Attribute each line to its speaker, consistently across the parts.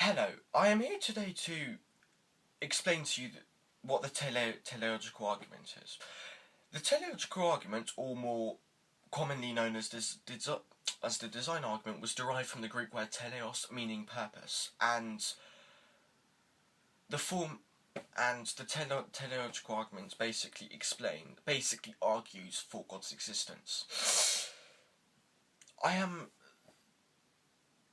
Speaker 1: Hello, I am here today to explain to you what the teleological argument is. The teleological argument, or more commonly known as the design argument, was derived from the Greek word teleos, meaning purpose, and the form and the teleological argument basically argues for God's existence.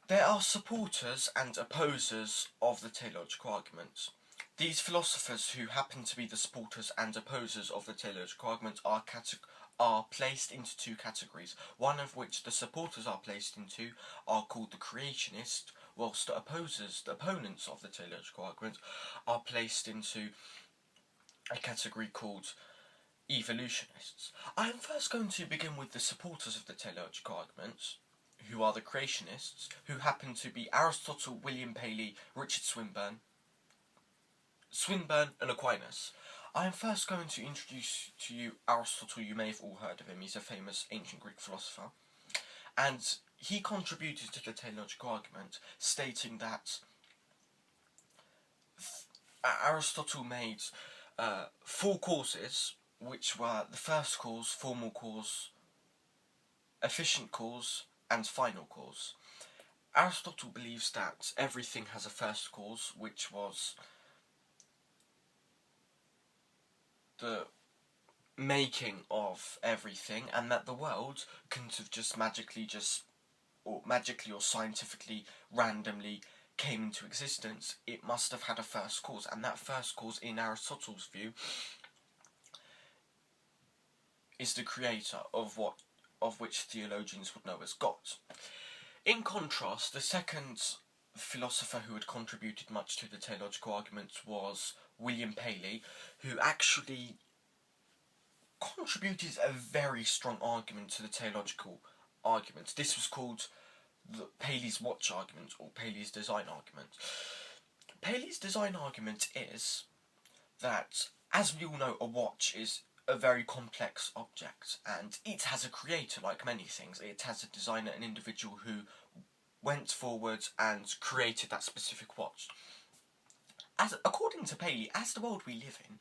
Speaker 1: There are supporters and opposers of the teleological argument. These philosophers, who happen to be the supporters and opposers of the teleological argument, are placed into two categories, one of which the supporters are placed into are called the creationists, whilst the opponents of the teleological argument, are placed into a category called evolutionists. I am first going to begin with the supporters of the teleological argument, who are the creationists, who happen to be Aristotle, William Paley, Richard Swinburne, and Aquinas. I am first going to introduce to you Aristotle. You may have all heard of him. He's a famous ancient Greek philosopher, and he contributed to the teleological argument, stating that Aristotle made four causes, which were the first cause, formal cause, efficient cause, and final cause. Aristotle believes that everything has a first cause, which was the making of everything, and that the world couldn't have just magically or scientifically randomly came into existence. It must have had a first cause, and that first cause, in Aristotle's view, is the creator of which theologians would know as God. In contrast, the second philosopher who had contributed much to the teleological argument was William Paley, who actually contributed a very strong argument to the teleological argument. This was called Paley's watch argument, or Paley's design argument. Paley's design argument is that, as we all know, a watch is a very complex object, and it has a creator. Like many things, it has a designer, an individual who went forward and created that specific watch. According to Paley, as the world we live in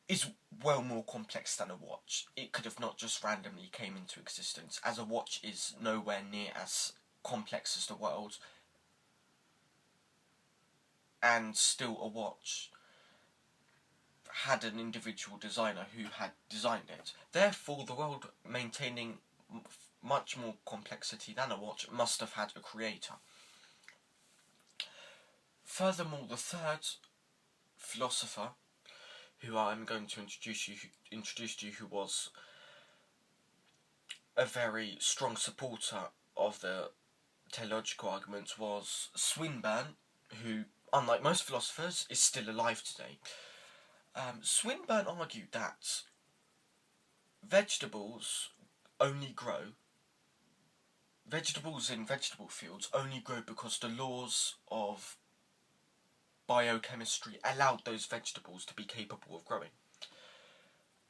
Speaker 1: is well more complex than a watch, it could have not just randomly came into existence, as a watch is nowhere near as complex as the world, and still a watch had an individual designer who had designed it. Therefore, the world, maintaining much more complexity than a watch, must have had a creator. Furthermore, the third philosopher who I'm going to introduce to you, who was a very strong supporter of the teleological argument, was Swinburne, who, unlike most philosophers, is still alive today. Swinburne argued that vegetables in vegetable fields only grow because the laws of biochemistry allowed those vegetables to be capable of growing.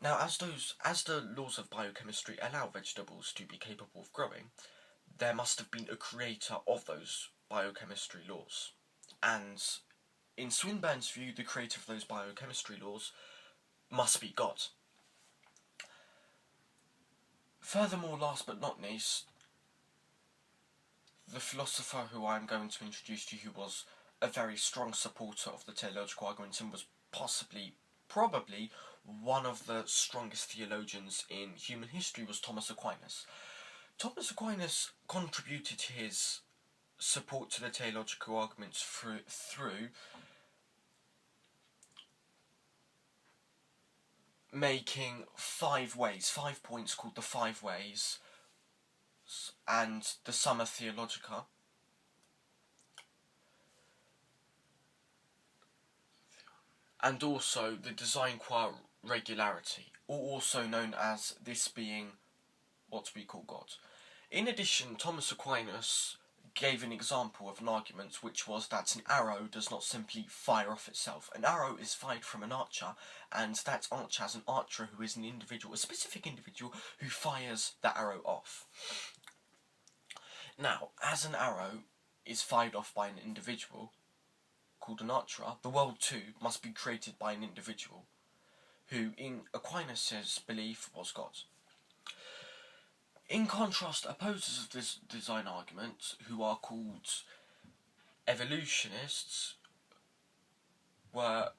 Speaker 1: Now, as the laws of biochemistry allow vegetables to be capable of growing, there must have been a creator of those biochemistry laws. And in Swinburne's view, the creator of those biochemistry laws must be God. Furthermore, last but not least, the philosopher who I'm going to introduce to you, who was a very strong supporter of the teleological argument and was probably one of the strongest theologians in human history, was Thomas Aquinas. Thomas Aquinas contributed his support to the teleological arguments through making 5 points called the 5 ways, and the Summa Theologica, and also the design qua regularity, or also known as this being what we call God. In addition, Thomas Aquinas gave an example of an argument, which was that an arrow does not simply fire off itself. An arrow is fired from an archer, and that archer has an archer who is a specific individual, who fires that arrow off. Now, as an arrow, is fired off by an individual called an archer, the world too must be created by an individual who, in Aquinas' belief, was God. In contrast, opposers of this design argument, who are called evolutionists, were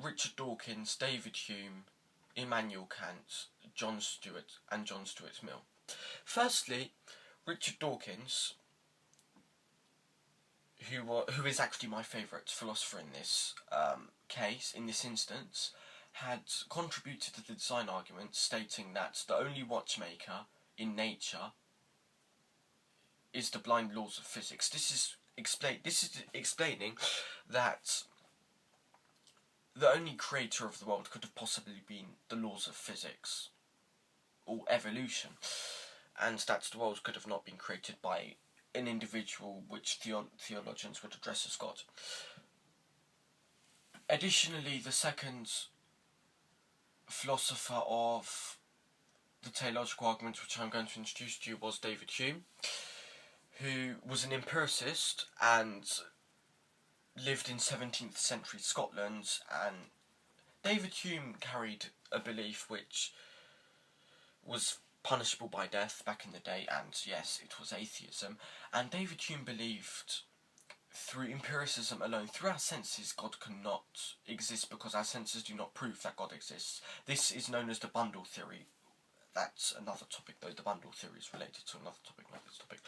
Speaker 1: Richard Dawkins, David Hume, Immanuel Kant, John Stuart Mill. Firstly, Richard Dawkins, who is actually my favourite philosopher in this case, in this instance, had contributed to the design argument, stating that the only watchmaker in nature is the blind laws of physics. This is explaining that the only creator of the world could have possibly been the laws of physics or evolution, and that the world could have not been created by an individual which theologians would address as God. Additionally, the second philosopher of the teleological argument which I'm going to introduce to you was David Hume, who was an empiricist and lived in 17th century Scotland. And David Hume carried a belief which was punishable by death back in the day, and yes, it was atheism. And David Hume believed, through empiricism alone, through our senses, God cannot exist because our senses do not prove that God exists. This is known as the bundle theory. That's another topic, though. The bundle theory is related to another topic, not this topic.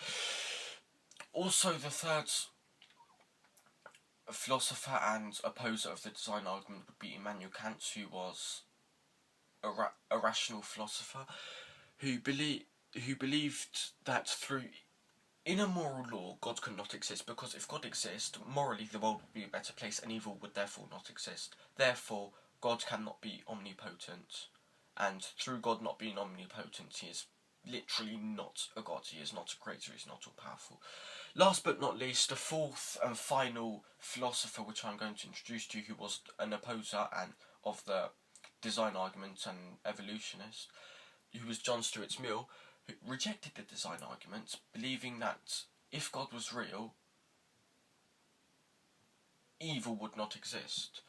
Speaker 1: Also, the third philosopher and opposer of the design argument would be Immanuel Kant, who was a rational philosopher who believed that through inner moral law, God could not exist, because if God exists, morally the world would be a better place and evil would therefore not exist. Therefore, God cannot be omnipotent, and through God not being omnipotent, he is literally not a God. He is not a creator, he is not all-powerful. Last but not least, the fourth and final philosopher which I'm going to introduce to you, who was an opposer and of the design argument and evolutionist, who was John Stuart Mill, who rejected the design argument, believing that if God was real, evil would not exist.